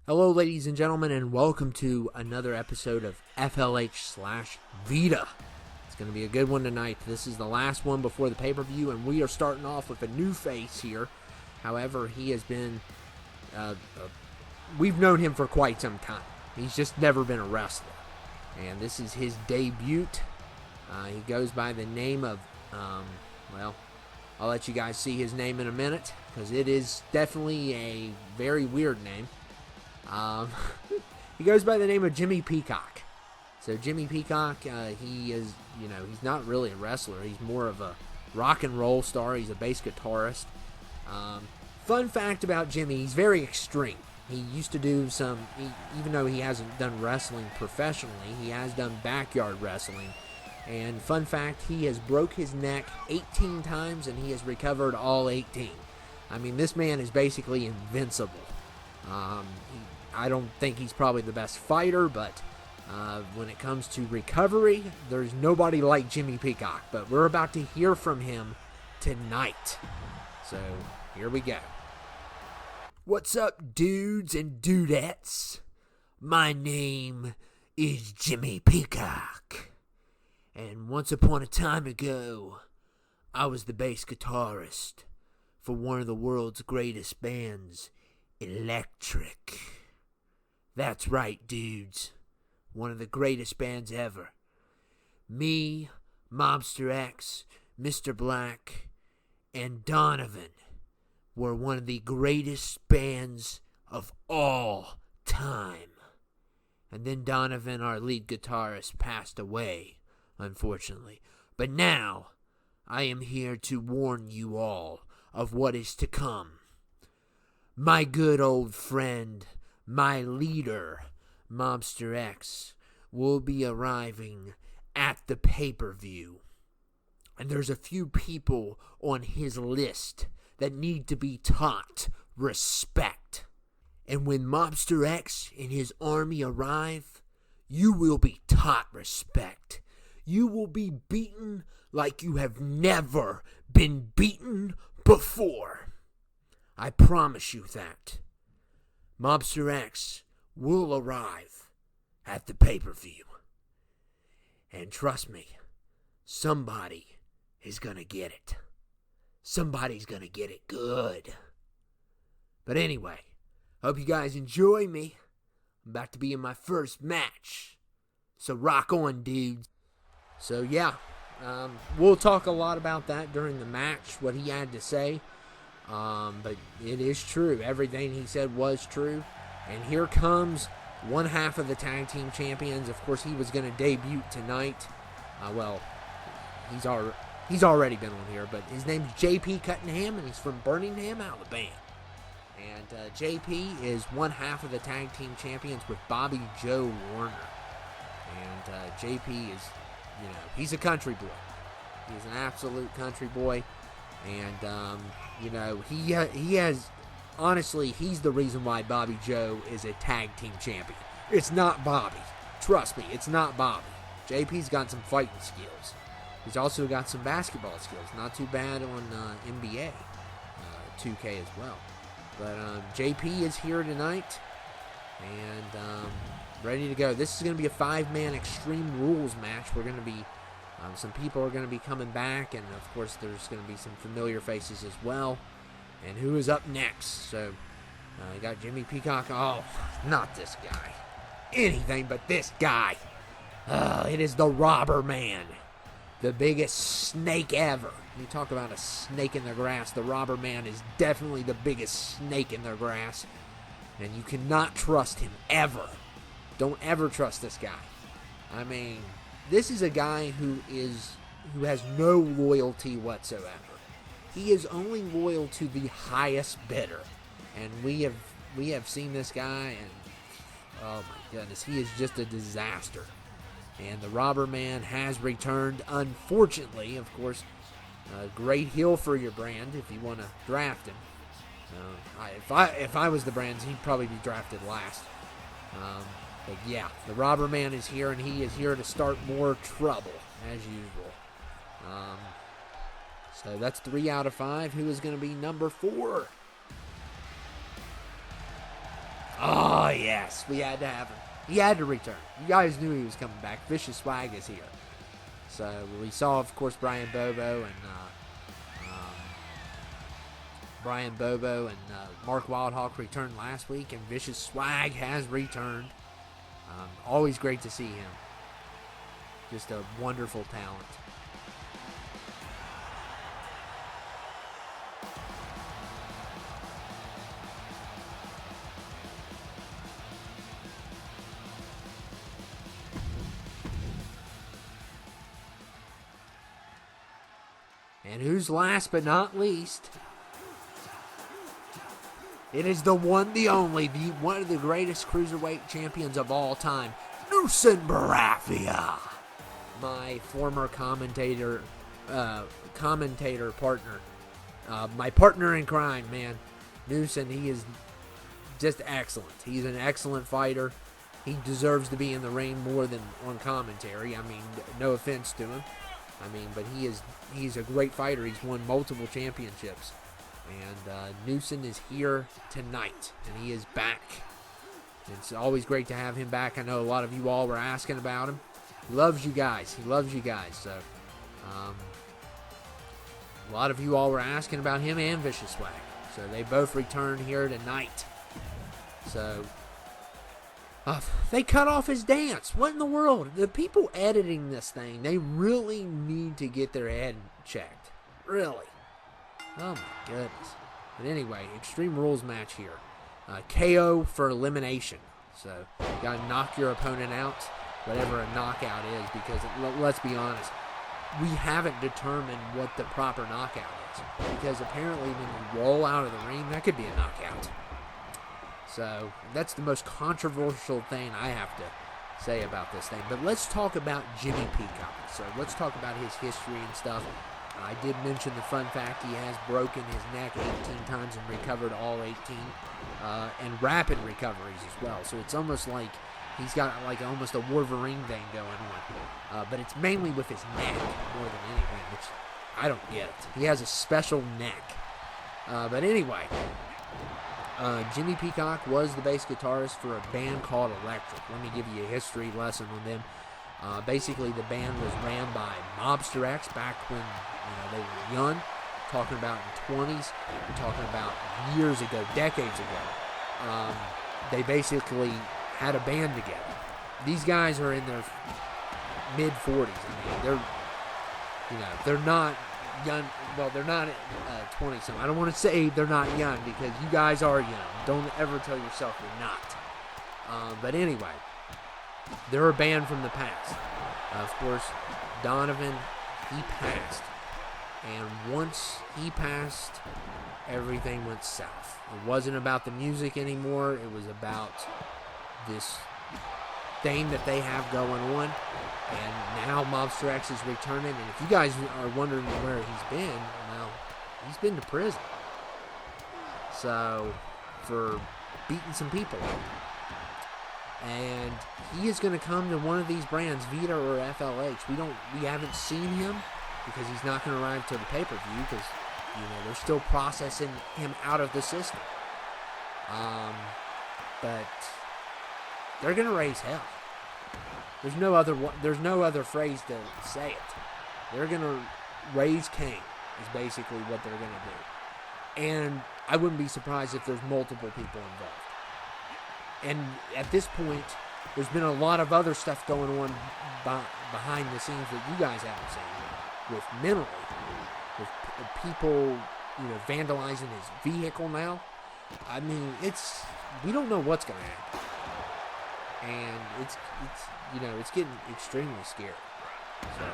Hello, ladies and gentlemen, and welcome to another episode of FLH/VITA. It's going to be a good one tonight. This is the last one before the pay-per-view, and we are starting off with a new face here. However, he has been, we've known him for quite some time. He's just never been a wrestler. And this is his debut. He goes by the name of, well, I'll let you guys see his name in a minute, because it is definitely a very weird name. He goes by the name of Jimmy Peacock. So Jimmy Peacock, he is, he's not really a wrestler. He's more of a rock and roll star. He's a bass guitarist. Fun fact about Jimmy, he's very extreme. He used to do even though he hasn't done wrestling professionally, he has done backyard wrestling. And fun fact, he has broke his neck 18 times and he has recovered all 18. I mean, this man is basically invincible. I don't think he's probably the best fighter, but when it comes to recovery, there's nobody like Jimmy Peacock. But we're about to hear from him tonight. So, here we go. What's up, dudes and dudettes? My name is Jimmy Peacock. And once upon a time ago, I was the bass guitarist for one of the world's greatest bands, Electric. That's right, dudes. One of the greatest bands ever. Me, Mobster X, Mr. Black, and Donovan were one of the greatest bands of all time. And then Donovan, our lead guitarist, passed away, unfortunately. But now, I am here to warn you all of what is to come. My good old friend, my leader, Mobster X, will be arriving at the pay-per-view. And there's a few people on his list that need to be taught respect. And when Mobster X and his army arrive, you will be taught respect. You will be beaten like you have never been beaten before. I promise you that. Mobster X will arrive at the pay-per-view. And trust me, somebody is going to get it. Somebody's going to get it good. But anyway, hope you guys enjoy me. I'm about to be in my first match. So rock on, dudes. So yeah, we'll talk a lot about that during the match, what he had to say. But it is true. Everything he said was true. And here comes one half of the tag team champions. Of course, he was going to debut tonight. Well, he's already been on here, but his name's JP Cunningham, and he's from Birmingham, Alabama. And JP is one half of the tag team champions with Bobby Joe Warner. And JP is, he's a country boy. He's an absolute country boy. And, he has, honestly, he's the reason why Bobby Joe is a tag team champion. It's not Bobby. Trust me, it's not Bobby. JP's got some fighting skills. He's also got some basketball skills. Not too bad on NBA 2K as well. But JP is here tonight and ready to go. This is going to be a 5-man Extreme Rules match. We're going to be some people are going to be coming back, and of course there's going to be some familiar faces as well. And who is up next? So, you got Jimmy Peacock. Oh, not this guy. Anything but this guy. It is the Robber Man. The biggest snake ever. You talk about a snake in the grass. The Robber Man is definitely the biggest snake in the grass. And you cannot trust him, ever. Don't ever trust this guy. I mean, this is a guy who has no loyalty whatsoever. He is only loyal to the highest bidder. And we have seen this guy, and oh my goodness, he is just a disaster. And the Robber Man has returned, unfortunately. Of course, a great heel for your brand if you want to draft him. If I was the Brands, he'd probably be drafted last. But yeah, the Robber Man is here, and he is here to start more trouble, as usual. So that's 3 out of 5. Who is going to be number 4? Oh, yes, we had to have him. He had to return. You guys knew he was coming back. Vicious Swag is here. So we saw, of course, Brian Bobo and Mark Wildhawk returned last week, and Vicious Swag has returned. Always great to see him. Just a wonderful talent. And who's last but not least? It is the one, the only, one of the greatest cruiserweight champions of all time, Newson Barafia. My former commentator partner. My partner in crime, man. Newson, he is just excellent. He's an excellent fighter. He deserves to be in the ring more than on commentary. I mean, no offense to him. I mean, but he's a great fighter. He's won multiple championships. And Newson is here tonight, and he is back. It's always great to have him back. I know a lot of you all were asking about him. He loves you guys. He loves you guys. So, a lot of you all were asking about him and Vicious Swag. So they both return here tonight. So they cut off his dance. What in the world? The people editing this thing, they really need to get their head checked. Really. Oh my goodness. But anyway, Extreme Rules match here. KO for elimination. So you got to knock your opponent out, whatever a knockout is, because let's be honest, we haven't determined what the proper knockout is. Because apparently when you roll out of the ring, that could be a knockout. So that's the most controversial thing I have to say about this thing. But let's talk about Jimmy Peacock. So let's talk about his history and stuff. I did mention the fun fact he has broken his neck 18 times and recovered all 18, and rapid recoveries as well. So it's almost like he's got like almost a Wolverine thing going on. But it's mainly with his neck more than anything, which I don't get it. He has a special neck. But anyway, Jimmy Peacock was the bass guitarist for a band called Electric. Let me give you a history lesson on them. Basically, the band was ran by Mobster X back when they were young, talking about in the 20s, we're talking about years ago, decades ago. They basically had a band together. These guys are in their mid-40s. I mean, they're not young. Well, they're not 20-something. I don't want to say they're not young because you guys are young. Don't ever tell yourself you're not. But anyway, they're a band from the past. Of course, Donovan, he passed. And once he passed, everything went south. It wasn't about the music anymore. It was about this thing that they have going on. And now Mobster X is returning. And if you guys are wondering where he's been, well, he's been to prison. So, for beating some people up. And he is going to come to one of these brands, VITA or FLH. We haven't seen him because he's not going to arrive till the pay-per-view because, they're still processing him out of the system. But they're going to raise hell. There's no other phrase to say it. They're going to raise Cain is basically what they're going to do. And I wouldn't be surprised if there's multiple people involved. And at this point, there's been a lot of other stuff going on behind the scenes that you guys haven't seen. With mentally, with people, vandalizing his vehicle now. I mean, we don't know what's going to happen. And it's getting extremely scary. So.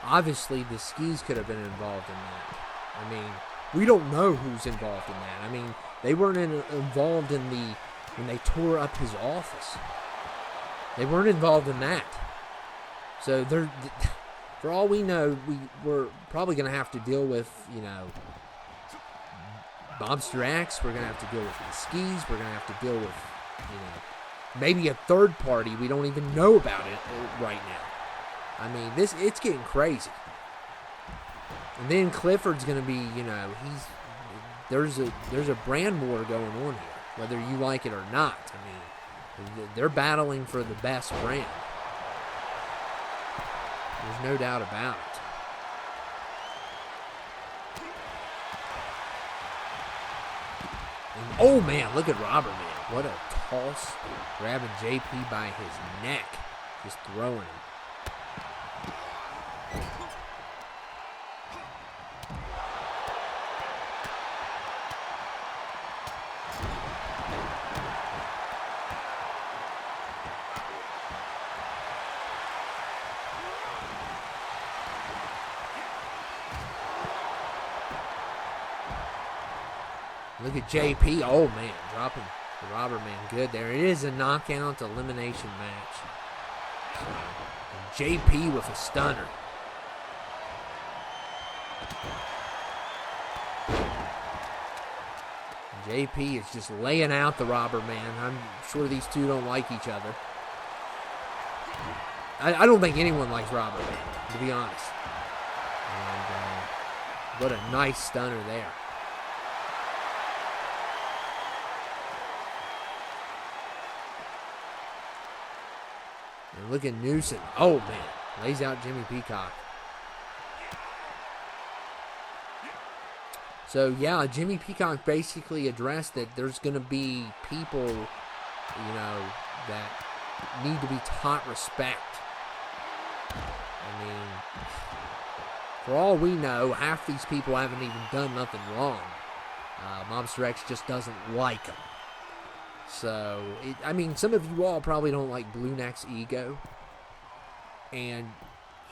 Obviously, the Skis could have been involved in that. I mean, we don't know who's involved in that. I mean, they weren't involved in when they tore up his office. They weren't involved in that. So, for all we know, we're probably going to have to deal with, Mobster X. We're going to have to deal with the Skis. We're going to have to deal with You know, maybe a third party we don't even know about it right now. I mean, it's getting crazy. And then Clifford's going to be, you know, there's a brand war going on here, whether you like it or not. I mean, they're battling for the best brand. There's no doubt about it. And, oh man, look at Robert, man. What a toss. Grabbing JP by his neck. Just throwing him. Look at JP. Oh, man. Dropping the Robber Man good there. It is a knockout elimination match. So, JP with a stunner. JP is just laying out the Robber Man. I'm sure these two don't like each other. I don't think anyone likes Robber Man, to be honest. And what a nice stunner there. And look at Newsom. Oh, man. Lays out Jimmy Peacock. So, yeah, Jimmy Peacock basically addressed that there's going to be people, you know, that need to be taught respect. I mean, for all we know, half these people haven't even done nothing wrong. Mobster X just doesn't like them. So, I mean, some of you all probably don't like Blue Neck's ego. And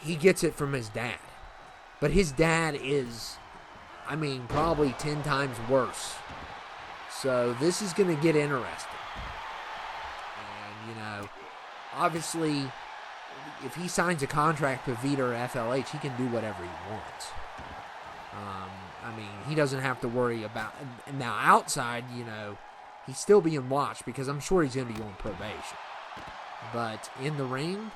he gets it from his dad. But his dad is, I mean, probably 10 times worse. So, this is going to get interesting. And, you know, obviously, if he signs a contract with VITA or FLH, he can do whatever he wants. I mean, he doesn't have to worry about... Now, outside, you know, he's still being watched because I'm sure he's going to be on probation. But in the ring,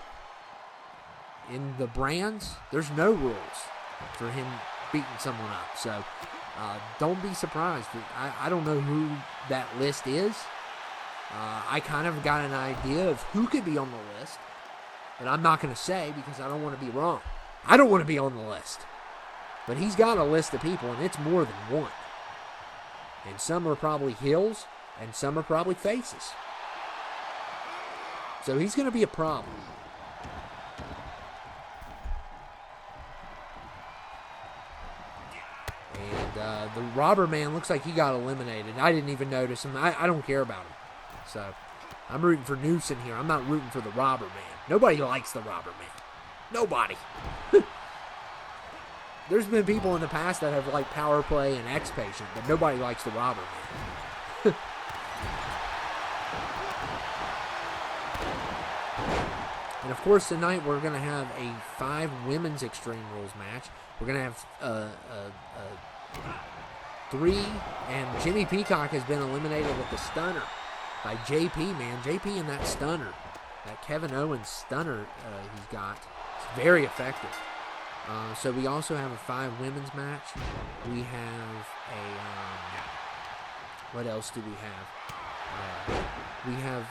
in the brands, there's no rules for him beating someone up. So don't be surprised. I don't know who that list is. I kind of got an idea of who could be on the list. But I'm not going to say because I don't want to be wrong. I don't want to be on the list. But he's got a list of people, and it's more than one. And some are probably heels, and some are probably faces. So he's going to be a problem. And the Robber Man looks like he got eliminated. I didn't even notice him. I don't care about him. So I'm rooting for Newsom here. I'm not rooting for the Robber Man. Nobody likes the Robber Man. Nobody. There's been people in the past that have liked Power Play and X-Patient, but nobody likes the Robber Man. And of course, tonight we're going to have a 5 women's Extreme Rules match. We're going to have 3, and Jimmy Peacock has been eliminated with the stunner by JP, man. JP in that stunner, that Kevin Owens stunner he's got, it's very effective. So we also have a 5 women's match. We have a, what else do we have? We have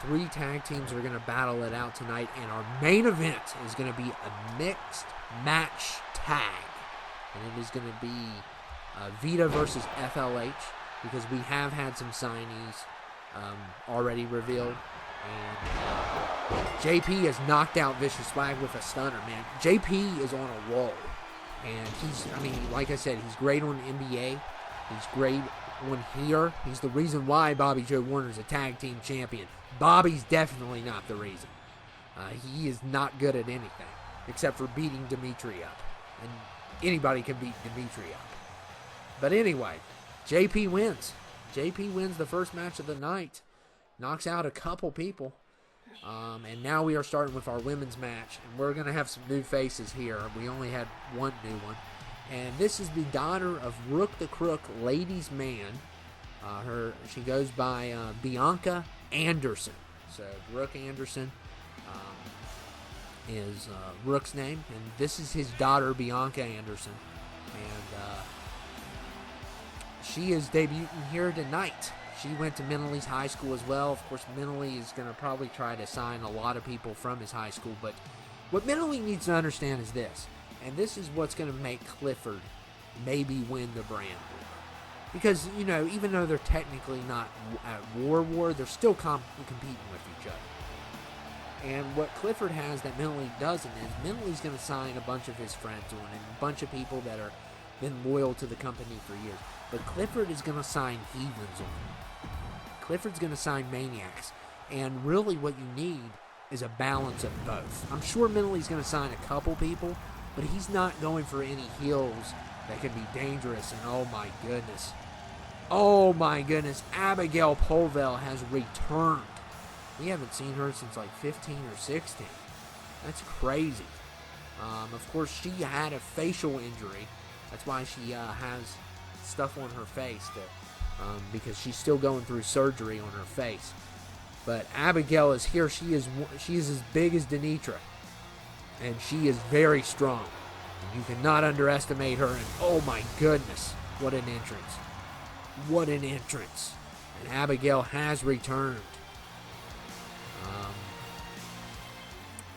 3 tag teams that are going to battle it out tonight, and our main event is going to be a mixed match tag. And it is going to be VITA versus FLH, because we have had some signees already revealed. And JP has knocked out Vicious Swag with a stunner, man. JP is on a roll. And he's, I mean, like I said, he's great on NBA. He's great on here. He's the reason why Bobby Joe Warner's a tag team champion. Bobby's definitely not the reason. He is not good at anything, except for beating Dimitri up. And anybody can beat Dimitri up. But anyway, JP wins. JP wins the first match of the night. Knocks out a couple people. And now we are starting with our women's match. And we're going to have some new faces here. We only had one new one. And this is the daughter of Rook the Crook, Ladies Man. She goes by Bianca Anderson. So Brooke Anderson is Rook's name, and this is his daughter Bianca Anderson, and she is debuting here tonight. She went to Menalie's high school as well. Of course, Menalie is going to probably try to sign a lot of people from his high school, but what Menalie needs to understand is this, and this is what's going to make Clifford maybe win the brand war. Because, you know, even though they're technically not at war, they're still competing with each other. And what Clifford has that Menalie doesn't is Menalie's going to sign a bunch of his friends on and a bunch of people that are been loyal to the company for years. But Clifford is going to sign heathens on. Clifford's going to sign maniacs. And really what you need is a balance of both. I'm sure Menalie's going to sign a couple people, but he's not going for any heels that can be dangerous. And oh my goodness, Abigail Polvell has returned. We haven't seen her since like 15 or 16. That's crazy. Of course, she had a facial injury. That's why she has stuff on her face because she's still going through surgery on her face. But Abigail is here. She is as big as Denitra, and she is very strong. And you cannot underestimate her. And oh my goodness, what an entrance! What an entrance! And Abigail has returned.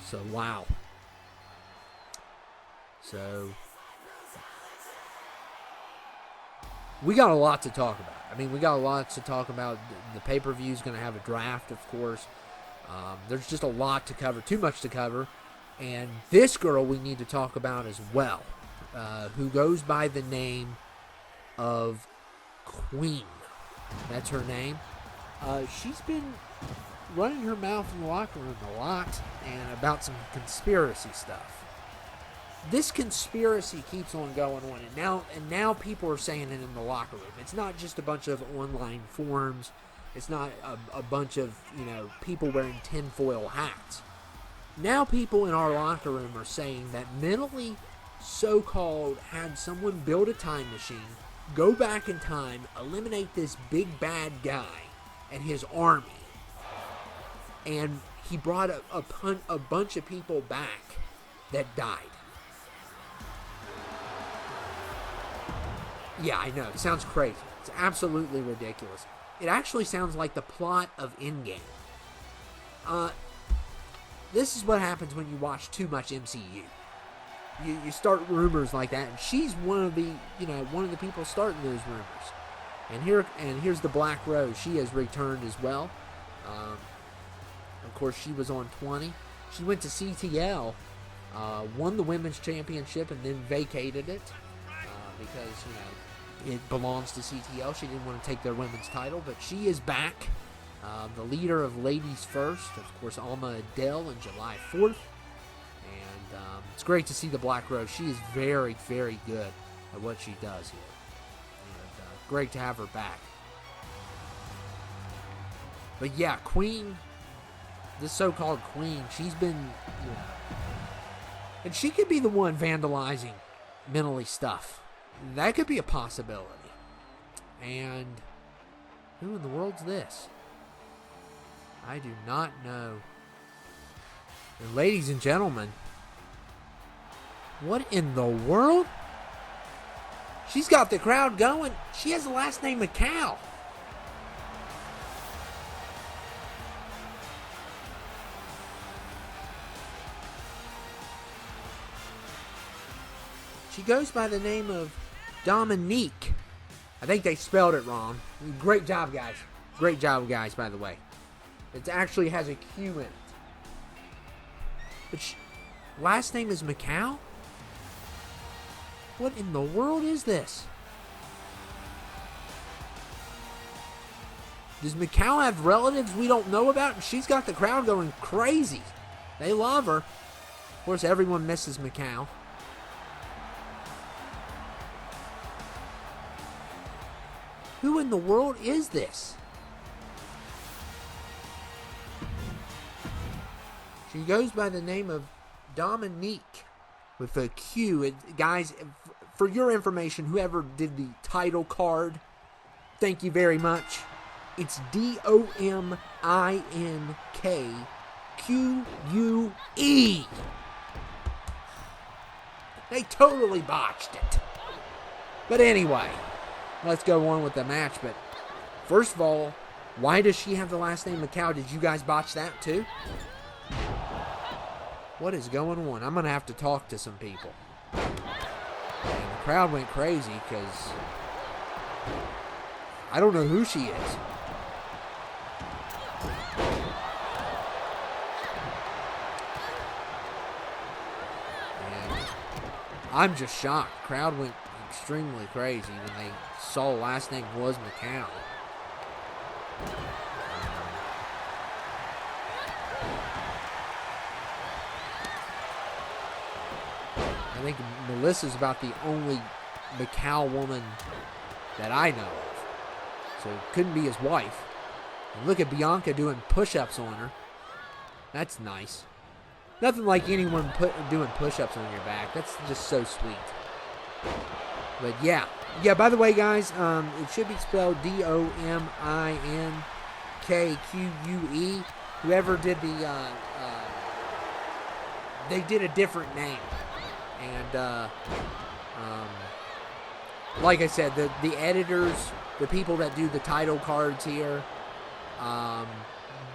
So wow. So we got a lot to talk about. I mean, we got a lot to talk about. The pay-per-view is going to have a draft, of course. There's just a lot to cover, too much to cover. And this girl we need to talk about as well, who goes by the name of Queen. That's her name. She's been running her mouth in the locker room a lot and about some conspiracy stuff. This conspiracy keeps on going on, and now people are saying it in the locker room. It's not just a bunch of online forums. It's not a bunch of, people wearing tinfoil hats. Now people in our locker room are saying that Mentally so-called had someone build a time machine, go back in time, eliminate this big bad guy and his army, and he brought a bunch of people back that died. Yeah, I know. It sounds crazy. It's absolutely ridiculous. It actually sounds like the plot of Endgame. This is what happens when you watch too much MCU. You start rumors like that, and she's one of the people starting those rumors. And here's the Black Rose. She has returned as well. Of course, she was on 20. She went to CTL, won the women's championship, and then vacated it because it belongs to CTL. She didn't want to take their women's title, but she is back. The leader of Ladies First, of course, Alma Adele, on July 4th. And it's great to see the Black Rose. She is very, very good at what she does here. And great to have her back. But yeah, Queen, this so-called Queen, she's been, and she could be the one vandalizing Mentally stuff. That could be a possibility. And who in the world's this? I do not know. And ladies and gentlemen, what in the world? She's got the crowd going. She has the last name McCall. She goes by the name of Dominique. I think they spelled it wrong. Great job, guys. Great job, guys, by the way. It actually has a Q in it. But last name is McCall? What in the world is this? Does McCall have relatives we don't know about? And she's got the crowd going crazy. They love her. Of course, everyone misses McCall. Who in the world is this? She goes by the name of Dominique with a Q. Guys, for your information, whoever did the title card, thank you very much. It's DOMINKQUE. They totally botched it. But anyway, let's go on with the match. But first of all, why does she have the last name McCow? Did you guys botch that too? What is going on? I'm going to have to talk to some people. And the crowd went crazy because I don't know who she is. And I'm just shocked. The crowd went extremely crazy when they saw the last name was McCow. I think Melissa's about the only McCow woman that I know of. So it couldn't be his wife. And look at Bianca doing push-ups on her. That's nice. Nothing like anyone doing push-ups on your back. That's just so sweet. But yeah. Yeah, by the way, guys, it should be spelled DOMINKQUE. Whoever did they did a different name. And, like I said, the editors, the people that do the title cards here,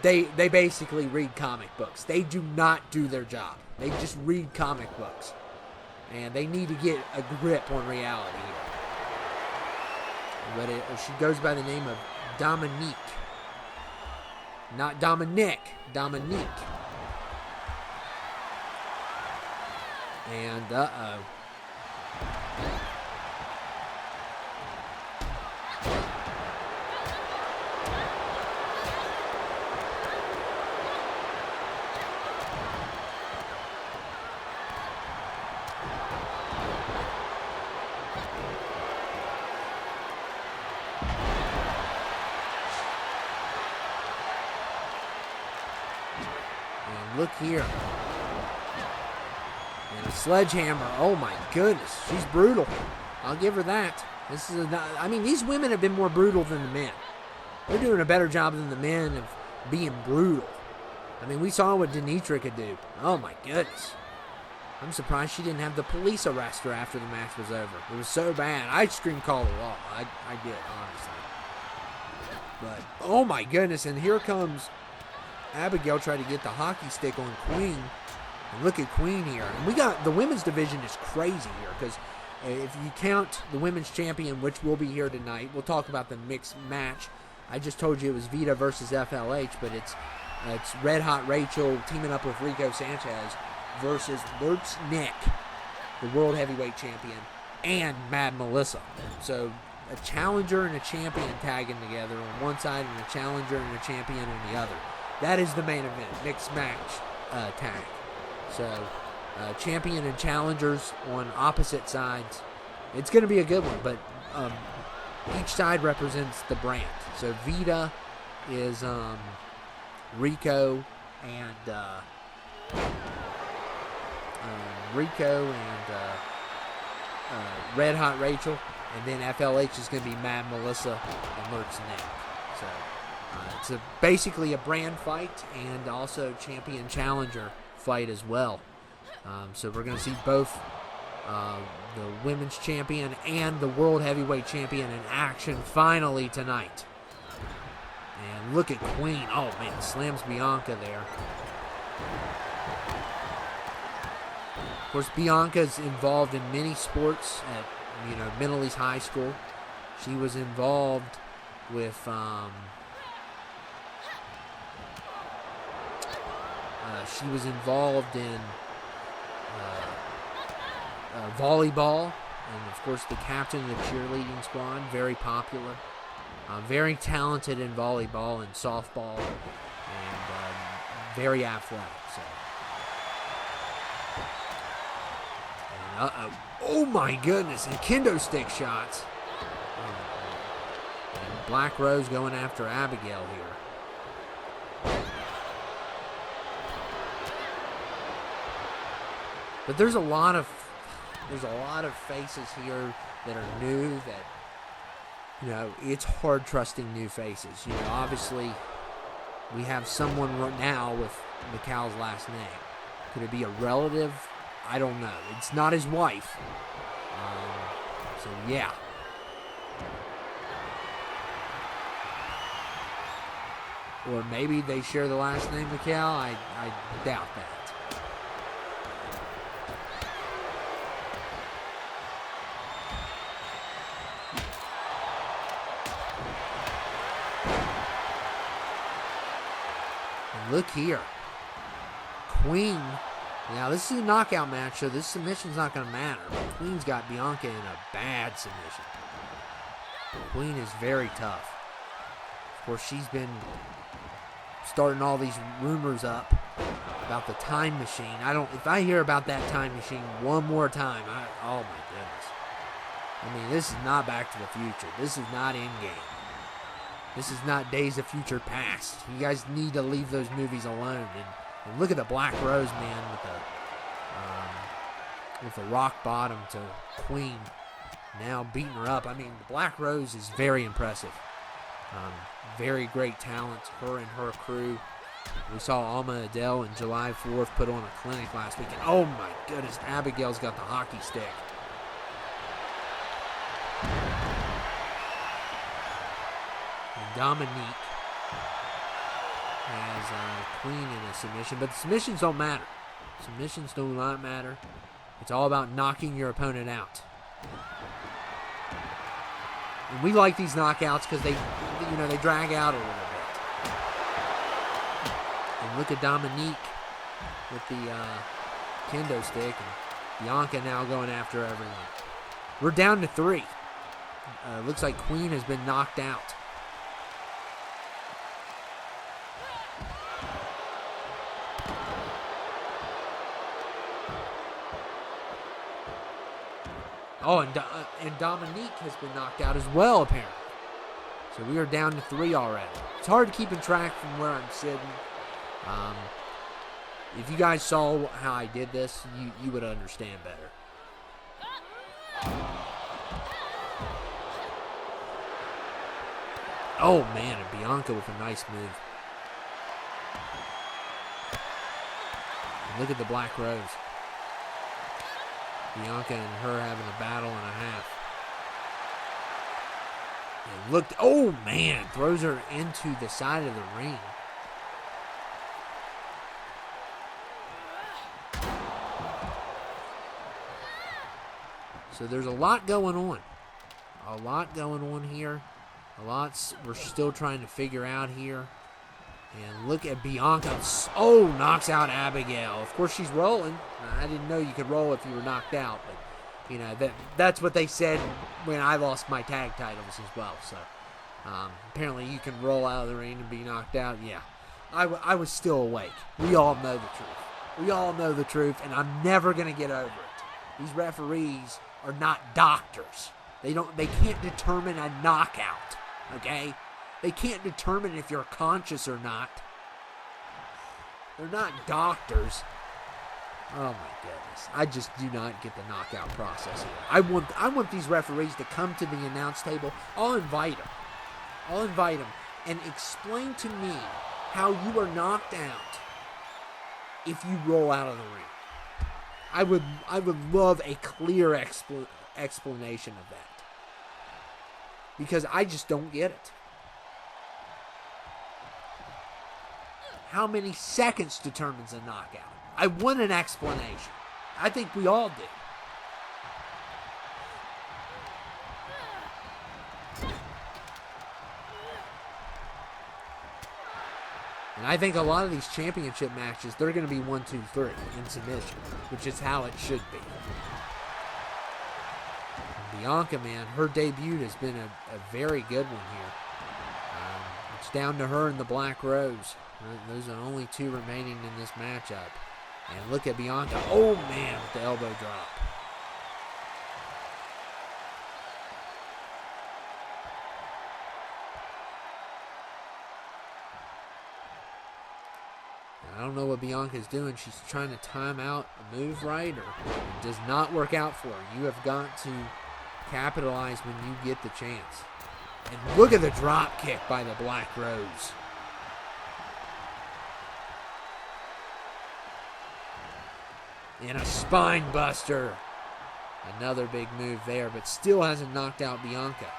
they basically read comic books. They do not do their job. They just read comic books. And they need to get a grip on reality here. But she goes by the name of Dominique. Not Dominic, Dominique. And, uh-oh. And look here. And a sledgehammer. Oh my goodness. She's brutal. I'll give her that. I mean, these women have been more brutal than the men. They're doing a better job than the men of being brutal. I mean, we saw what Denitra could do. Oh my goodness. I'm surprised she didn't have the police arrest her after the match was over. It was so bad. I'd scream call the law. I did, honestly. But, oh my goodness. And here comes Abigail trying to get the hockey stick on Queen. And look at Queen here. And we got the women's division is crazy here because if you count the women's champion, which will be here tonight, we'll talk about the mixed match. I just told you it was VITA versus FLH, but it's Red Hot Rachel teaming up with Rico Sanchez versus Lurch Nick, the World Heavyweight Champion, and Mad Melissa. So a challenger and a champion tagging together on one side and a challenger and a champion on the other. That is the main event, mixed match tag. So champion and challengers on opposite sides. It's going to be a good one, but each side represents the brand. So VITA is Rico and Red Hot Rachel, and then FLH is going to be Mad Melissa and Lurch Nick. So it's basically a brand fight and also champion challenger fight as well. So we're going to see both the women's champion and the world heavyweight champion in action finally tonight. And look at Queen. Oh man, slams Bianca there. Of course, Bianca's involved in many sports at Middle-East High School. She was involved with she was involved in volleyball, and of course the captain of the cheerleading squad, very popular, very talented in volleyball and softball, and very athletic. So, and, oh my goodness, and kendo stick shots. And Black Rose going after Abigail here. But there's a lot of faces here that are new that You know, it's hard trusting new faces. You know, obviously, we have someone right now with Macau's last name. Could it be a relative? I don't know. It's not his wife. So, yeah. Or maybe they share the last name Macau. I doubt that. And look here. Queen. Now, this is a knockout match, so this submission's not going to matter. But Queen's got Bianca in a bad submission. Queen is very tough. Of course, she's been starting all these rumors up about the time machine. If I hear about that time machine one more time, oh my goodness. I mean, this is not Back to the Future. This is not Endgame. This is not Days of Future Past. You guys need to leave those movies alone. And look at the Black Rose, man, with the rock bottom to Queen now beating her up. I mean, the Black Rose is very impressive. Very great talent, her and her crew. We saw Alma Adele and July 4th put on a clinic last week. And oh my goodness, Abigail's got the hockey stick. And Dominique has Queen in a submission, but the submissions don't matter. Submissions do not matter. It's all about knocking your opponent out. And we like these knockouts because they drag out a little bit. And look at Dominique with the kendo stick, and Bianca now going after everyone. We're down to 3. Looks like Queen has been knocked out. Oh, and Dominique has been knocked out as well, apparently. So we are down to 3 already. It's hard to keep in track from where I'm sitting. If you guys saw how I did this, you would understand better. Oh, man, and Bianca with a nice move. And look at the Black Rose. Bianca and her having a battle and a half. And look, oh man, throws her into the side of the ring. So there's a lot going on. A lot going on here. We're still trying to figure out here. And look at Bianca. Oh, knocks out Abigail. Of course, she's rolling. I didn't know you could roll if you were knocked out. But, you know, that's what they said when I lost my tag titles as well. So, apparently you can roll out of the ring and be knocked out. Yeah, I was still awake. We all know the truth. We all know the truth, and I'm never going to get over it. These referees are not doctors. They can't determine a knockout, okay? They can't determine if you're conscious or not. They're not doctors. Oh my goodness. I just do not get the knockout process here. I want these referees to come to the announce table. I'll invite them and explain to me how you are knocked out if you roll out of the ring. I would love a clear explanation of that. Because I just don't get it. How many seconds determines a knockout? I want an explanation. I think we all do. And I think a lot of these championship matches, they're going to be 1, 2, 3 in submission, which is how it should be. And Bianca, man, her debut has been a very good one here. It's down to her and the Black Rose. Those are only 2 remaining in this matchup. And look at Bianca. Oh, man, with the elbow drop. I don't know what Bianca's doing. She's trying to time out a move right, or it does not work out for her. You have got to capitalize when you get the chance. And look at the drop kick by the Black Rose. And a spine buster. Another big move there, but still hasn't knocked out Bianca.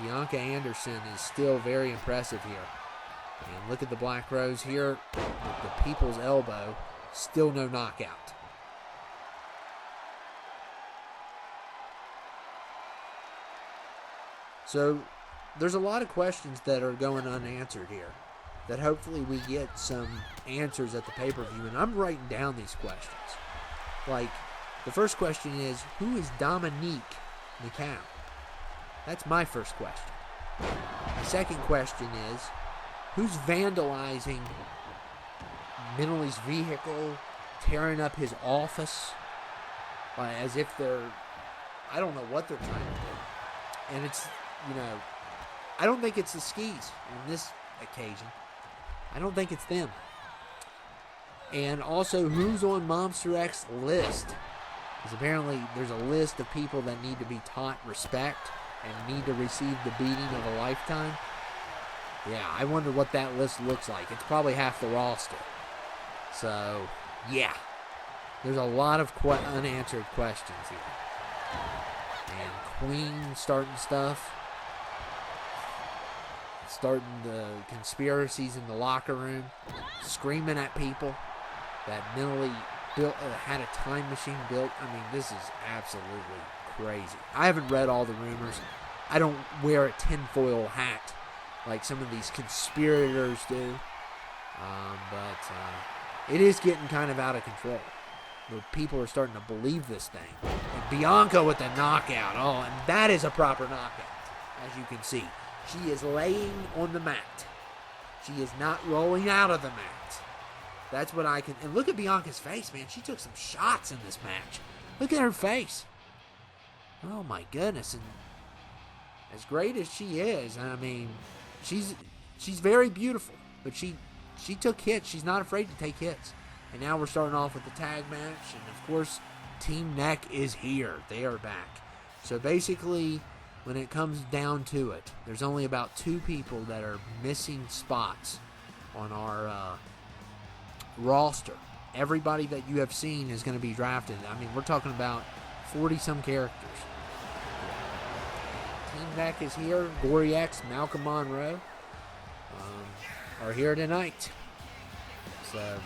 Bianca Anderson is still very impressive here. And look at the Black Rose here with the people's elbow. Still no knockout. So there's a lot of questions that are going unanswered here that hopefully we get some answers at the pay-per-view. And I'm writing down these questions. Like, the first question is, who is Dominique McCown? That's my first question. The second question is, who's vandalizing Meneley's vehicle, tearing up his office, as if they're, I don't know what they're trying to do. And it's, I don't think it's the Skis on this occasion. I don't think it's them. And also, who's on Monster X's list? Because apparently there's a list of people that need to be taught respect and need to receive the beating of a lifetime. Yeah, I wonder what that list looks like. It's probably half the roster. So, yeah. There's a lot of unanswered questions here. And Queen starting stuff. Starting the conspiracies in the locker room. Screaming at people that Meneley had a time machine built. I mean, this is absolutely crazy. I haven't read all the rumors. I don't wear a tinfoil hat like some of these conspirators do. But it is getting kind of out of control. Where people are starting to believe this thing. And Bianca with the knockout. Oh, and that is a proper knockout, as you can see. She is laying on the mat. She is not rolling out of the mat. That's what I can... And look at Bianca's face, man. She took some shots in this match. Look at her face. Oh, my goodness. And as great as she is, I mean, she's very beautiful. But she took hits. She's not afraid to take hits. And now we're starting off with the tag match. And, of course, Team Neck is here. They are back. So, basically, when it comes down to it, there's only about 2 people that are missing spots on our... roster. Everybody that you have seen is going to be drafted. I mean, we're talking about 40-some characters. Team Neck is here. Gory X, Malcolm Monroe are here tonight. So,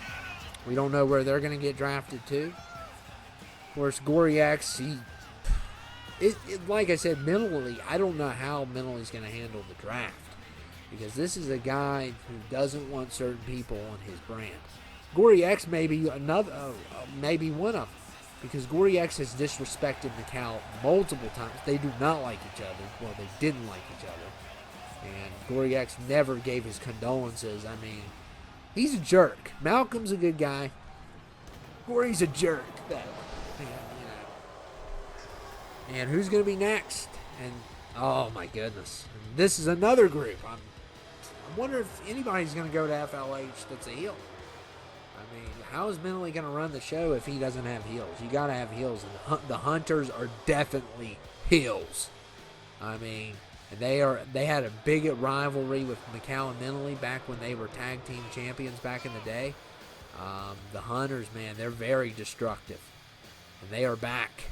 we don't know where they're going to get drafted to. Of course, Gory X, like I said, mentally, I don't know how Meneley's going to handle the draft. Because this is a guy who doesn't want certain people on his brand. Gory X may be maybe one of them, because Gory X has disrespected Macau multiple times. They do not like each other. Well, they didn't like each other, and Gory X never gave his condolences. I mean, he's a jerk. Malcolm's a good guy. Gory's a jerk. And who's going to be next? And oh my goodness, this is another group. I wonder if anybody's going to go to FLH that's a heel. I mean, how is Meneley going to run the show if he doesn't have heels? You got to have heels, and the Hunters are definitely heels. I mean, and they had a big rivalry with Macau and Meneley back when they were tag team champions back in the day. The Hunters, man, they're very destructive, and they are back.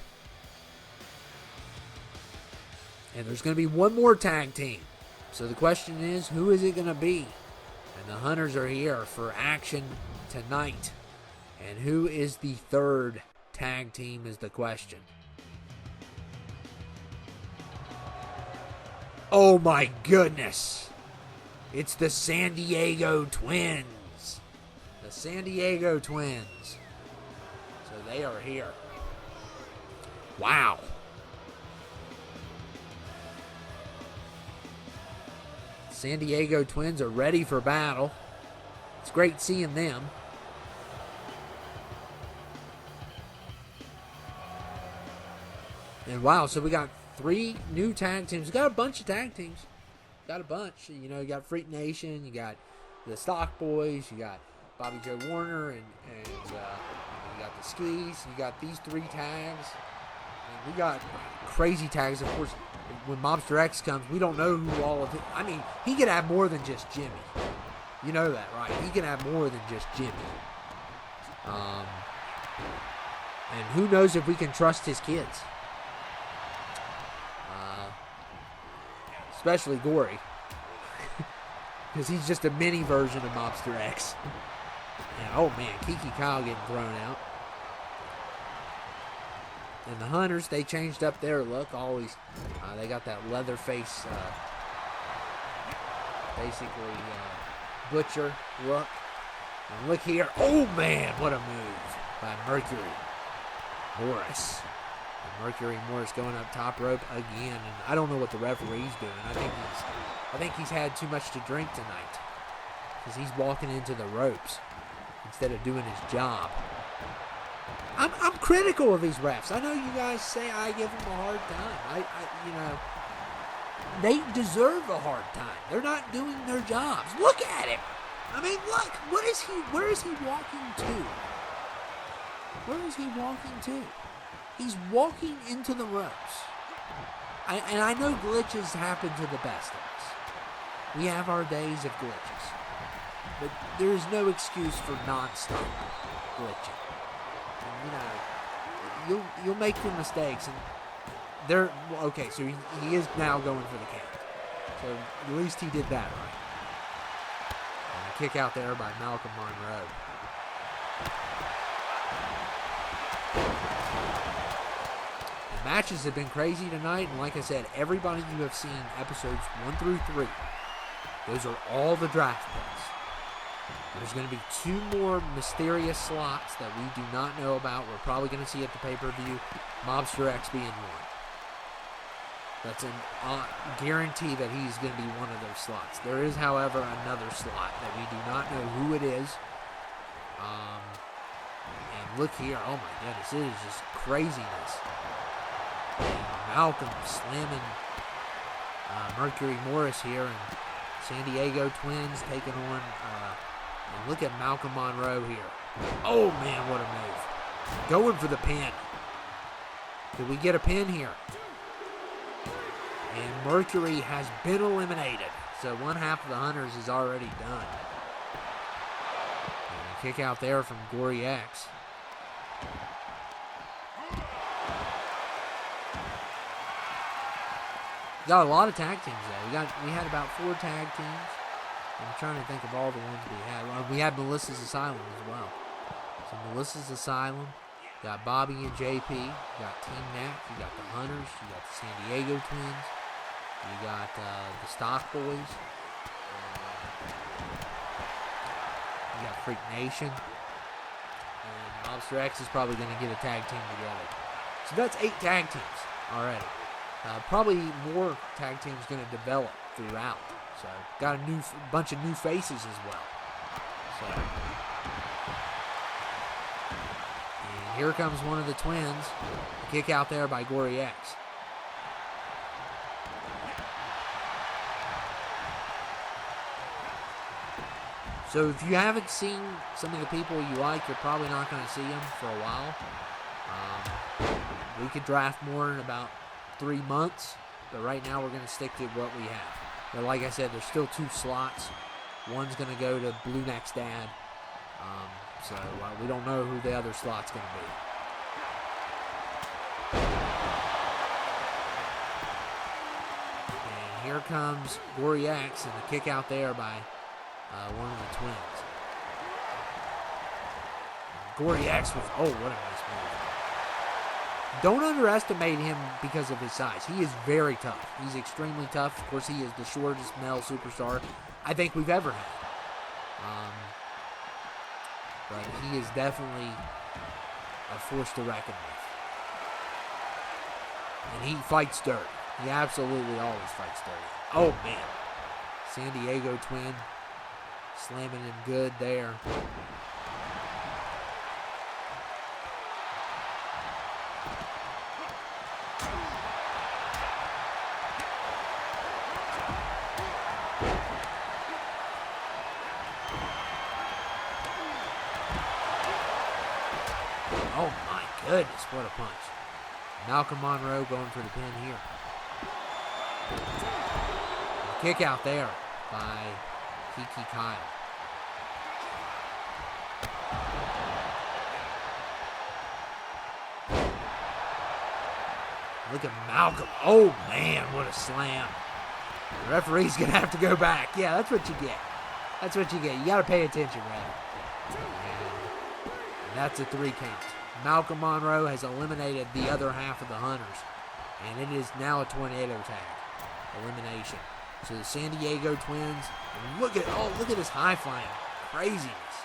And there's going to be one more tag team. So the question is, who is it going to be? And the Hunters are here for action tonight. And who is the third tag team is the question. Oh my goodness. It's the San Diego Twins. The San Diego Twins. So they are here. Wow. San Diego Twins are ready for battle. It's great seeing them. And wow, so we got 3 new tag teams. We got a bunch of tag teams. Got a bunch. You know, you got Freak Nation, you got the Stock Boys, you got Bobby Joe Warner, and you got the Skis. You got these 3 tags. And we got crazy tags. Of course, when Mobster X comes, we don't know who all of it. I mean, he could have more than just Jimmy. You know that, right? He can have more than just Jimmy. And who knows if we can trust his kids. Especially Gory. Because he's just a mini version of Mobster X. And, oh man, Kiki Kyle getting thrown out. And the Hunters, they changed up their look. Always, they got that leather face, basically butcher look. And look here. Oh man, what a move by Mercury Morris. And Mercury Morris going up top rope again. And I don't know what the referee's doing. I think he's had too much to drink tonight. Because he's walking into the ropes instead of doing his job. I'm critical of these refs. I know you guys say I give them a hard time. They deserve a hard time. They're not doing their jobs. Look at him. I mean, look. Where is he walking to? Where is he walking to? He's walking into the ropes. And I know glitches happen to the best of us. We have our days of glitches. But there is no excuse for non-stop glitching. And, you'll make your mistakes. And they're okay, so he is now going for the count. So at least he did that right. And a kick out there by Malcolm Monroe. The matches have been crazy tonight, and like I said, everybody you have seen episodes 1 through 3, those are all the draft picks. There's going to be 2 more mysterious slots that we do not know about. We're probably going to see at the pay-per-view, Mobster X being one. That's a guarantee that he's going to be one of those slots. There is, however, another slot that we do not know who it is. And look here. Oh, my goodness. It is just craziness. And Malcolm slamming Mercury Morris here. And San Diego Twins taking on... and look at Malcolm Monroe here. Oh, man, what a move. Going for the pin. Did we get a pin here? And Mercury has been eliminated. So one half of the Hunters is already done. And a kick out there from Gory X. Got a lot of tag teams there. We had about 4 tag teams. I'm trying to think of all the ones we had. We had Melissa's Asylum as well. So Melissa's Asylum. You got Bobby and JP. You got Team Neck. You got the Hunters. You got the San Diego Twins. You got the Stock Boys. You got Freak Nation. And Mobster X is probably going to get a tag team together. So that's 8 tag teams already. Probably more tag teams going to develop throughout. So got a bunch of new faces as well. So, and here comes one of the twins. A kick out there by Gory X. So if you haven't seen some of the people you like, you're probably not going to see them for a while. We could draft more in about 3 months, but right now we're going to stick to what we have. But like I said, there's still 2 slots. One's going to go to Blue Neck's dad. So we don't know who the other slot's going to be. And here comes Gory X and a kick out there by one of the twins. Gory X with, oh, what a nice move. Don't underestimate him because of his size. He is very tough. He's extremely tough. Of course, he is the shortest male superstar I think we've ever had. But he is definitely a force to reckon with. And he fights dirty. He absolutely always fights dirty. Oh, man. San Diego Twin slamming him good there. Oh my goodness, what a punch. Malcolm Monroe going for the pin here. Kick out there by Kiki Kyle. Look at Malcolm. Oh, man, what a slam. The referee's going to have to go back. Yeah, that's what you get. That's what you get. You got to pay attention, Red. And that's a 3 count. Malcolm Monroe has eliminated the other half of the Hunters. And it is now a tornado tag. Elimination. So the San Diego Twins, and look at this high flying. Craziness.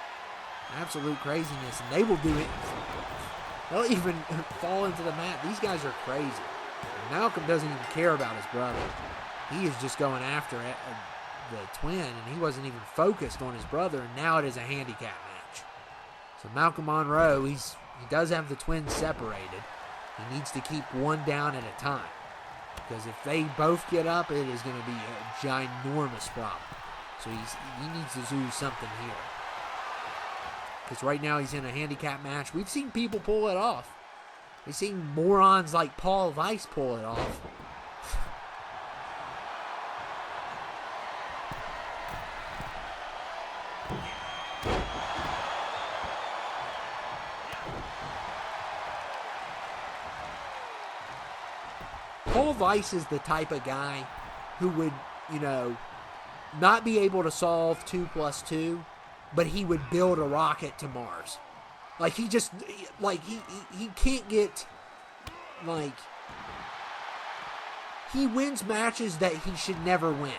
Absolute craziness. And they will do it. They'll even fall into the mat. These guys are crazy. And Malcolm doesn't even care about his brother. He is just going after the twin, and he wasn't even focused on his brother, and now it is a handicap match. So Malcolm Monroe, he does have the twins separated. He needs to keep one down at a time, because if they both get up, it is going to be a ginormous problem. So he needs to do something here. Because right now he's in a handicap match. We've seen people pull it off. We've seen morons like Paul Weiss pull it off. Paul Weiss is the type of guy who would, not be able to solve 2 + 2, but he would build a rocket to Mars. Like, he can't get, he wins matches that he should never win.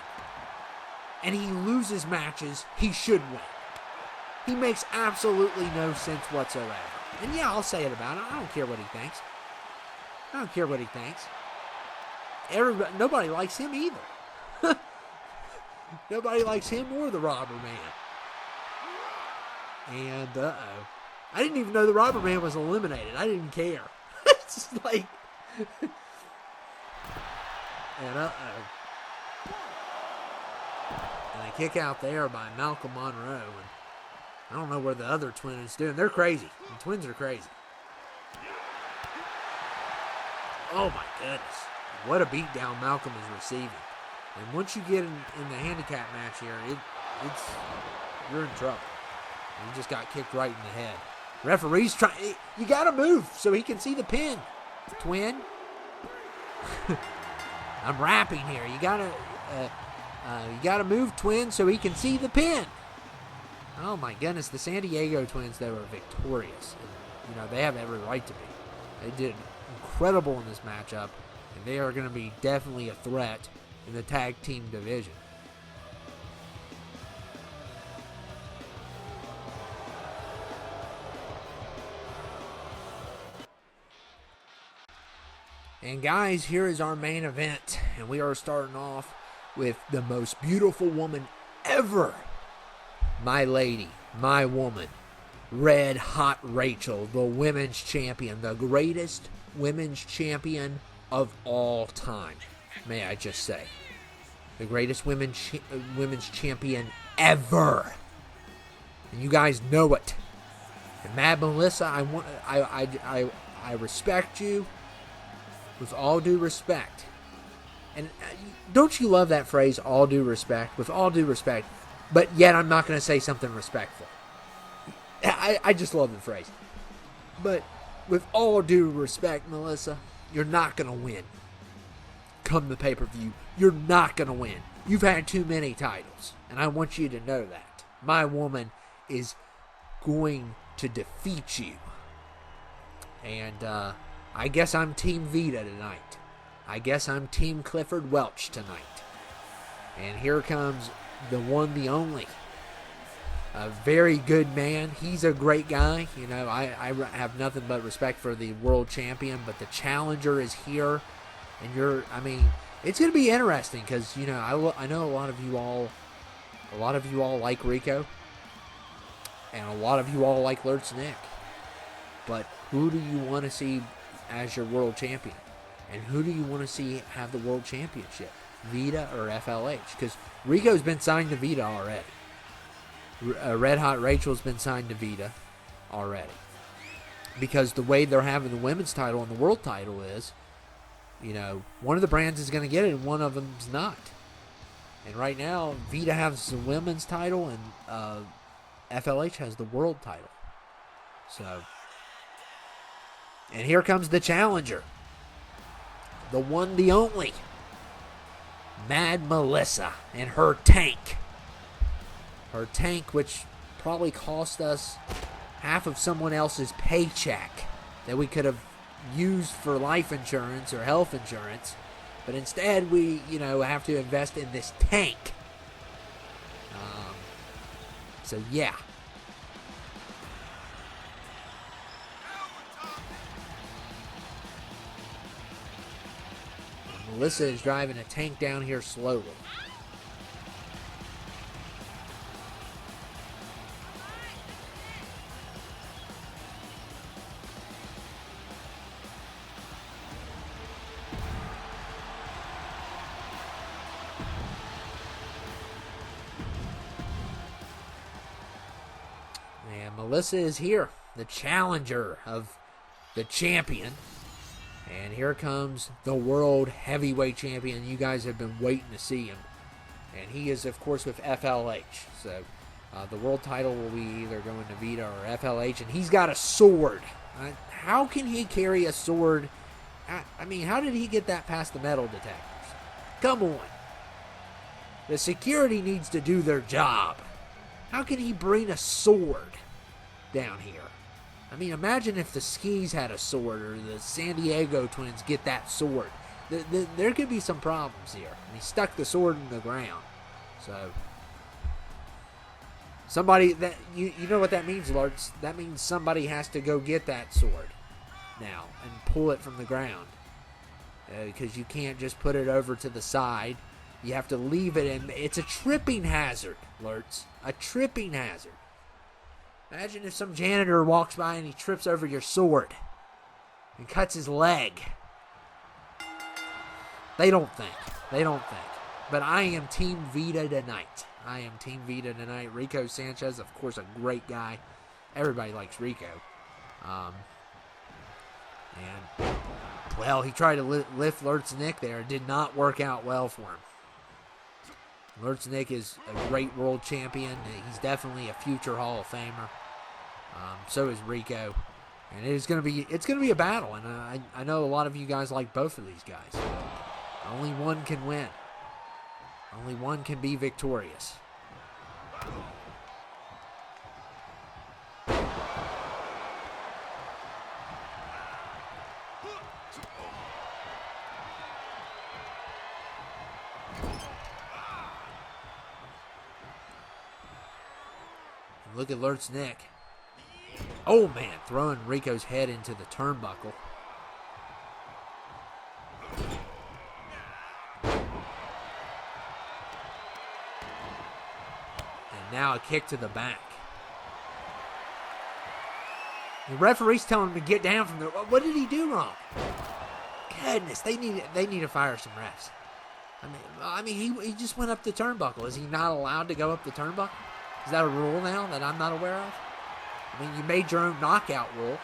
And he loses matches he should win. He makes absolutely no sense whatsoever. And yeah, I'll say it about him. I don't care what he thinks. Nobody likes him either. Nobody likes him or the Robber Man. And, I didn't even know the Robber Man was eliminated. I didn't care. It's just like... and, And a kick out there by Malcolm Monroe. And I don't know where the other twin is doing. They're crazy. The twins are crazy. Oh, my goodness. What a beatdown Malcolm is receiving. And once you get in the handicap match here, you're in trouble. You just got kicked right in the head. Referee's trying. You got to move so he can see the pin. Twin. I'm rapping here. You gotta move, twin, so he can see the pin. Oh my goodness, the San Diego Twins, they were victorious. And, they have every right to be. They did incredible in this matchup, and they are going to be definitely a threat in the tag team division. And guys, here is our main event, and we are starting off with the most beautiful woman ever. My lady, my woman, Red Hot Rachel, the women's champion, the greatest women's champion of all time, may I just say. The greatest women's champion ever. And you guys know it. And Mad Melissa, I respect you with all due respect. And don't you love that phrase, all due respect? With all due respect, but yet I'm not going to say something respectful. I just love the phrase. But with all due respect, Melissa, you're not going to win. Come the pay-per-view, you're not going to win. You've had too many titles, and I want you to know that. My woman is going to defeat you. And I guess I'm Team VITA tonight. I guess I'm Team Clifford Welch tonight. And here comes the one, the only. A very good man. He's a great guy. I have nothing but respect for the world champion, but the challenger is here. And it's going to be interesting because, I know a lot of you all like Rico. And a lot of you all like Lurch Nick. But who do you want to see as your world champion? And who do you want to see have the world championship? VITA or FLH? Because Rico's been signed to VITA already. Red Hot Rachel's been signed to VITA already. because the way they're having the women's title and the world title is, one of the brands is going to get it and one of them's not. And right now, VITA has the women's title and FLH has the world title. So, and here comes the challenger. The one, the only. Mad Melissa and her tank. Her tank, which probably cost us half of someone else's paycheck that we could have used for life insurance or health insurance. But instead, we, have to invest in this tank. So, yeah. Melissa is driving a tank down here slowly. And Melissa is here, the challenger of the champion. And here comes the World Heavyweight Champion. You guys have been waiting to see him. And he is, of course, with FLH. So the world title will be either going to VITA or FLH. And he's got a sword. How can he carry a sword? I mean, how did he get that past the metal detectors? Come on. The security needs to do their job. How can he bring a sword down here? I mean, imagine if the Skis had a sword or the San Diego Twins get that sword. There could be some problems here. And he stuck the sword in the ground. So, somebody, that you know what that means, Lords? That means somebody has to go get that sword now and pull it from the ground. Because you can't just put it over to the side. You have to leave it in. It's a tripping hazard, Lords. A tripping hazard. Imagine if some janitor walks by and he trips over your sword and cuts his leg. They don't think. But I am Team VITA tonight. Rico Sanchez, of course, a great guy. Everybody likes Rico. He tried to lift Lurtz Nick there. It did not work out well for him. Lurtz Nick is a great world champion. He's definitely a future Hall of Famer. So is Rico, and it's gonna be a battle. And I know a lot of you guys like both of these guys. Only one can win. Only one can be victorious. Look at Lurtz Nick. Oh, man, throwing Rico's head into the turnbuckle. And now a kick to the back. The referee's telling him to get down from there. What did he do wrong? Goodness, they need to fire some refs. I mean, he just went up the turnbuckle. Is he not allowed to go up the turnbuckle? Is that a rule now that I'm not aware of? I mean, you made your own knockout rule,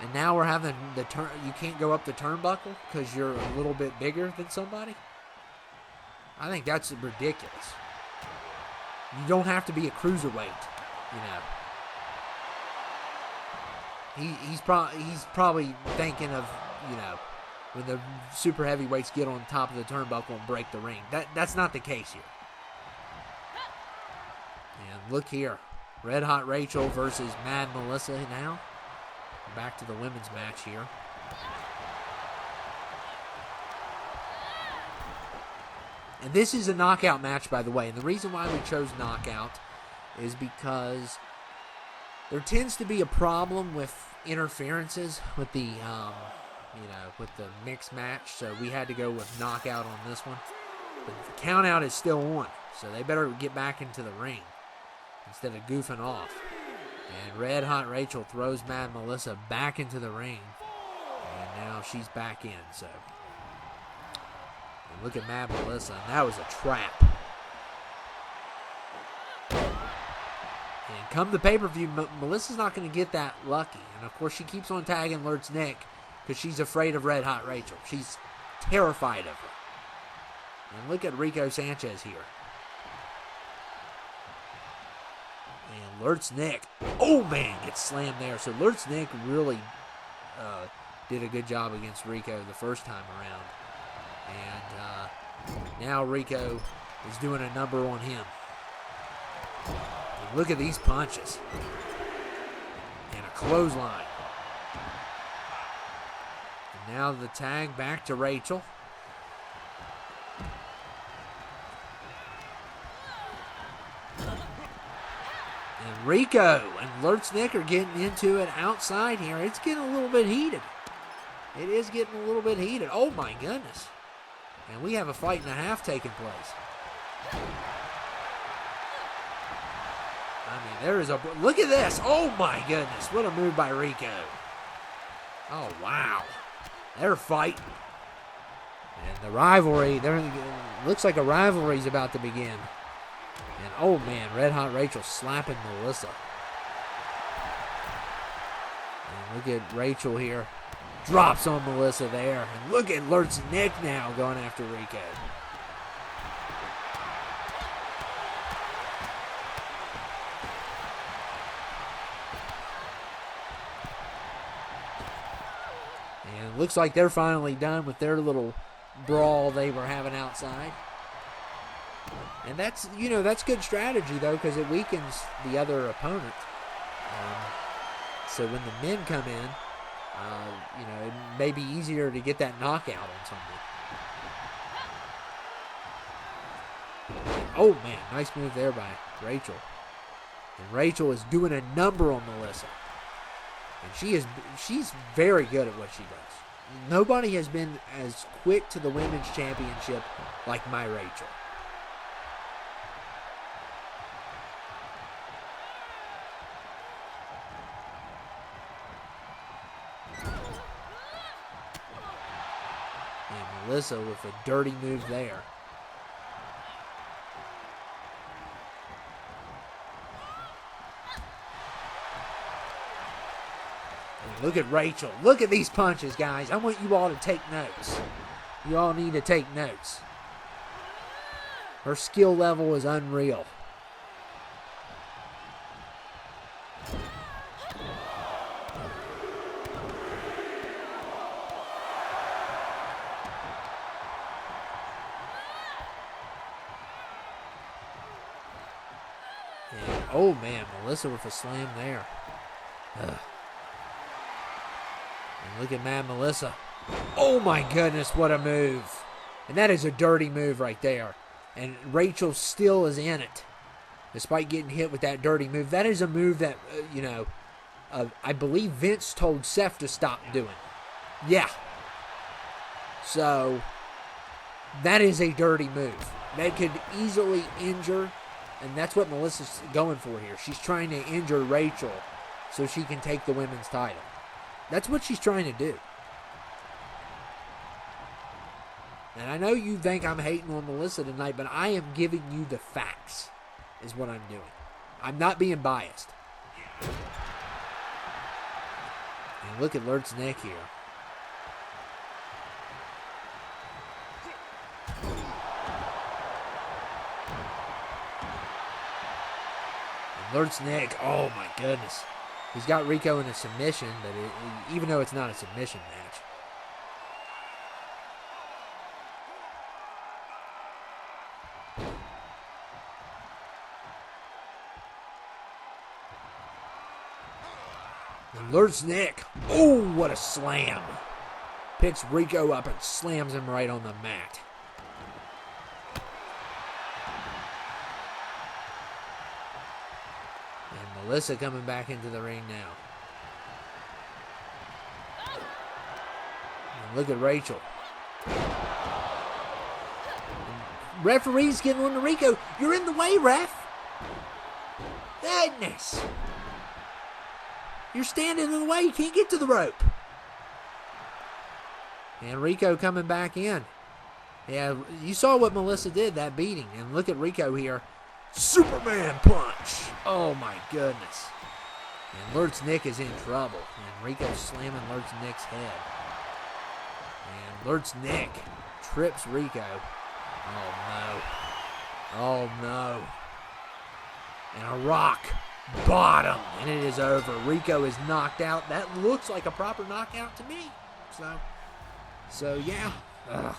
and now we're having you can't go up the turnbuckle because you're a little bit bigger than somebody? I think that's ridiculous. You don't have to be a cruiserweight, He's probably thinking of, when the super heavyweights get on top of the turnbuckle and break the ring. That's not the case here. And look here. Red Hot Rachel versus Mad Melissa now. Back to the women's match here. And this is a knockout match, by the way. And the reason why we chose knockout is because there tends to be a problem with interferences with the, with the mixed match. So we had to go with knockout on this one. But the count out is still on. So they better get back into the ring instead of goofing off. And Red Hot Rachel throws Mad Melissa back into the ring. And now she's back in. So and look at Mad Melissa. And that was a trap. And come the pay-per-view, Melissa's not going to get that lucky. And, of course, she keeps on tagging Lurt's Nick because she's afraid of Red Hot Rachel. She's terrified of her. And look at Rico Sanchez here. And Lurt's Nick, oh, man, gets slammed there. So Lurt's Nick really did a good job against Rico the first time around. And now Rico is doing a number on him. And look at these punches. And a clothesline. And now the tag back to Rachel. And Rico and Lurt's Nick are getting into it outside here. It's getting a little bit heated. It is getting a little bit heated. Oh, my goodness. And we have a fight and a half taking place. I mean, there is a... Look at this. Oh, my goodness. What a move by Rico. Oh, wow. They're fighting. And the rivalry, looks like a rivalry is about to begin. And, oh, man, Red Hot Rachel slapping Melissa. And look at Rachel here. Drops on Melissa there. And look at Lurt's Nick now going after Rico. And looks like they're finally done with their little brawl they were having outside. And that's, that's good strategy, though, because it weakens the other opponent. So when the men come in, it may be easier to get that knockout on somebody. Oh, man, nice move there by Rachel. And Rachel is doing a number on Melissa. And she's very good at what she does. Nobody has been as quick to the women's championship like my Rachel. And Melissa with a dirty move there. And look at Rachel. Look at these punches, guys. I want you all to take notes. You all need to take notes. Her skill level is unreal. And, oh, man, Melissa with a slam there. Ugh. And look at Mad Melissa. Oh, my goodness, what a move. And that is a dirty move right there. And Rachel still is in it, despite getting hit with that dirty move. That is a move that, I believe Vince told Seth to stop doing. Yeah. So, that is a dirty move. That could easily injure, and that's what Melissa's going for here. She's trying to injure Rachel so she can take the women's title. That's what she's trying to do. And I know you think I'm hating on Melissa tonight, but I am giving you the facts, is what I'm doing. I'm not being biased. And look at Lurt's Nick here. And Lurt's Nick, oh my goodness. He's got Rico in a submission, but even though it's not a submission match. And Lurt's Nick, oh, what a slam. Picks Rico up and slams him right on the mat. And Melissa coming back into the ring now. And look at Rachel. And referee's getting on to Rico. You're in the way, ref. Goodness. You're standing in the way. You can't get to the rope. And Rico coming back in. Yeah, you saw what Melissa did, that beating. And look at Rico here. Superman punch. Oh my goodness. And Lurt's Nick is in trouble. And Rico's slamming Lurt's Nick's head. And Lurt's Nick trips Rico. Oh no. Oh no. And a rock bottom. And it is over. Rico is knocked out. That looks like a proper knockout to me. So yeah. Ugh.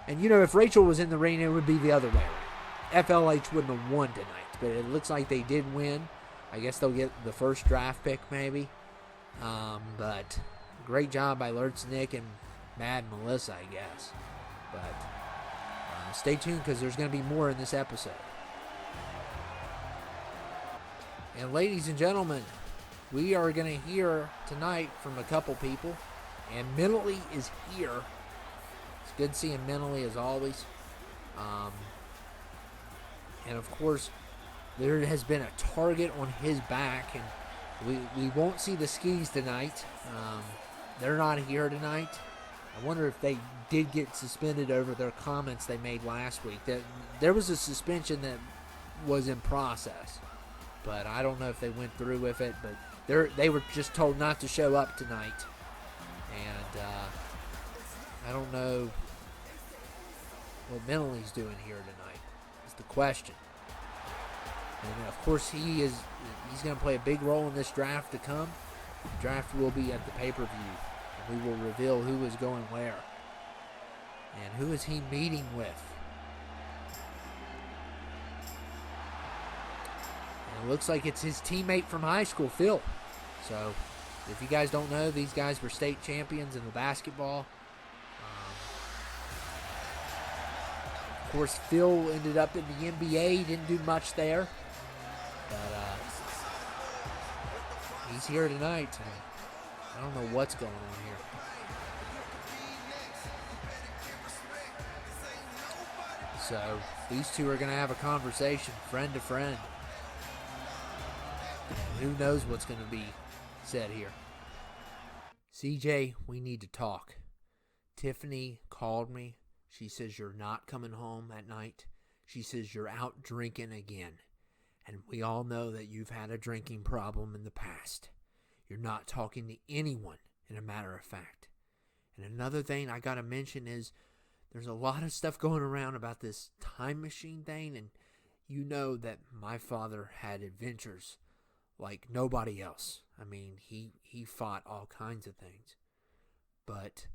And you know, if Rachel was in the ring, it would be the other way around. FLH wouldn't have won tonight. But it looks like they did win. I guess they'll get the first draft pick maybe. But great job by Lurt's Nick and Mad Melissa, I guess. But stay tuned because there's going to be more in this episode. And ladies and gentlemen, we are going to hear tonight from a couple people. And Mentally is here. It's good seeing Mentally as always. And of course, there has been a target on his back. And we won't see the Skis tonight. They're not here tonight. I wonder if they did get suspended over their comments they made last week. There was a suspension that was in process. But I don't know if they went through with it. But they were just told not to show up tonight. And I don't know what Mentally's doing here tonight is the question. And of course he's going to play a big role in this draft to come. The draft will be at the pay-per-view. And we will reveal who is going where. And who is he meeting with. And it looks like it's his teammate from high school, Phil. So, if you guys don't know, these guys were state champions in the basketball. Of course, Phil ended up in the NBA. He didn't do much there. But he's here tonight. And I don't know what's going on here. So, these two are going to have a conversation, friend to friend. And who knows what's going to be said here. CJ, we need to talk. Tiffany called me. She says you're not coming home at night. She says you're out drinking again. And we all know that you've had a drinking problem in the past. You're not talking to anyone, in a matter of fact. And another thing I got to mention is there's a lot of stuff going around about this time machine thing. And you know that my father had adventures like nobody else. I mean, he fought all kinds of things. But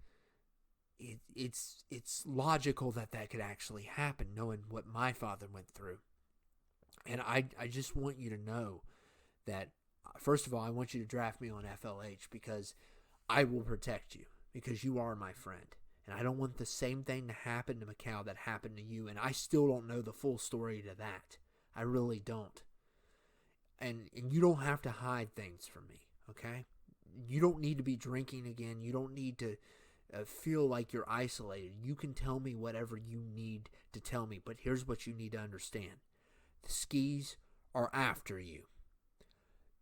it's logical that could actually happen, knowing what my father went through. And I just want you to know that, first of all, I want you to draft me on FLH because I will protect you, because you are my friend. And I don't want the same thing to happen to Macau that happened to you. And I still don't know the full story to that. I really don't. And you don't have to hide things from me, okay? You don't need to be drinking again. You don't need to feel like you're isolated. You can tell me whatever you need to tell me. But here's what you need to understand. The Skis are after you.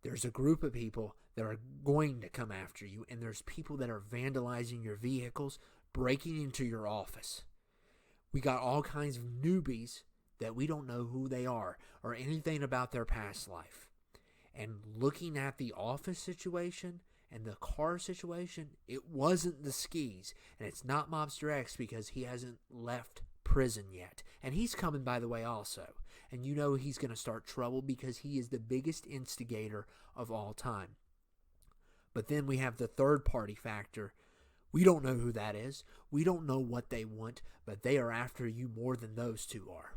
There's a group of people that are going to come after you. And there's people that are vandalizing your vehicles, breaking into your office. We got all kinds of newbies that we don't know who they are or anything about their past life. And looking at the office situation and the car situation, it wasn't the Skis. And it's not Mobster X because he hasn't left prison yet. And he's coming, by the way, also. And you know he's going to start trouble because he is the biggest instigator of all time. But then we have the third party factor. We don't know who that is. We don't know what they want, but they are after you more than those two are.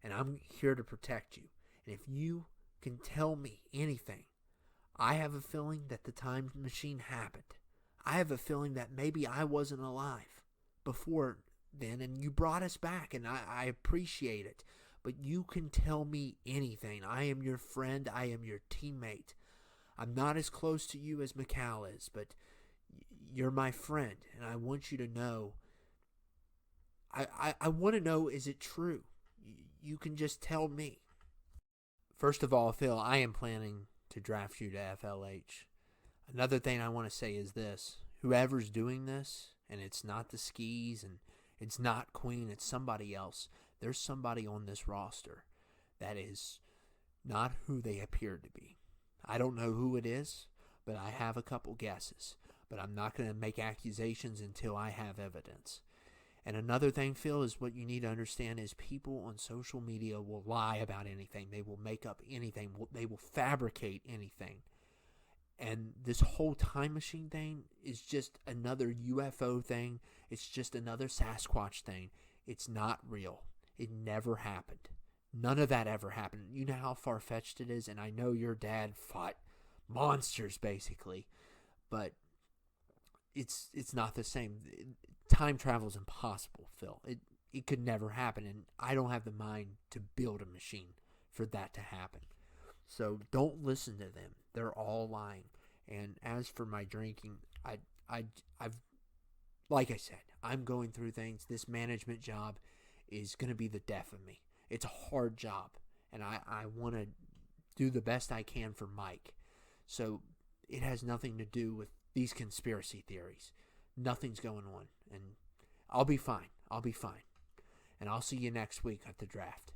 And I'm here to protect you. And if you can tell me anything, I have a feeling that the time machine happened. I have a feeling that maybe I wasn't alive before then, and you brought us back, and I appreciate it. But you can tell me anything. I am your friend. I am your teammate. I'm not as close to you as Macau is, but you're my friend, and I want you to know. I want to know, is it true? You can just tell me. First of all, Phil, I am planning to draft you to FLH. Another thing I want to say is this. Whoever's doing this, and it's not the Skis, and it's not Queen, it's somebody else. There's somebody on this roster that is not who they appear to be. I don't know who it is, but I have a couple guesses. But I'm not going to make accusations until I have evidence. And another thing, Phil, is what you need to understand is people on social media will lie about anything. They will make up anything. They will fabricate anything. And this whole time machine thing is just another UFO thing. It's just another Sasquatch thing. It's not real. It never happened. None of that ever happened. You know how far-fetched it is, and I know your dad fought monsters, basically. But it's not the same. Time travel is impossible, Phil. It could never happen, and I don't have the mind to build a machine for that to happen. So don't listen to them. They're all lying. And as for my drinking, I've like I said, I'm going through things. This management job is going to be the death of me. It's a hard job, and I want to do the best I can for Mike. So it has nothing to do with these conspiracy theories. Nothing's going on, and I'll be fine. And I'll see you next week at the draft.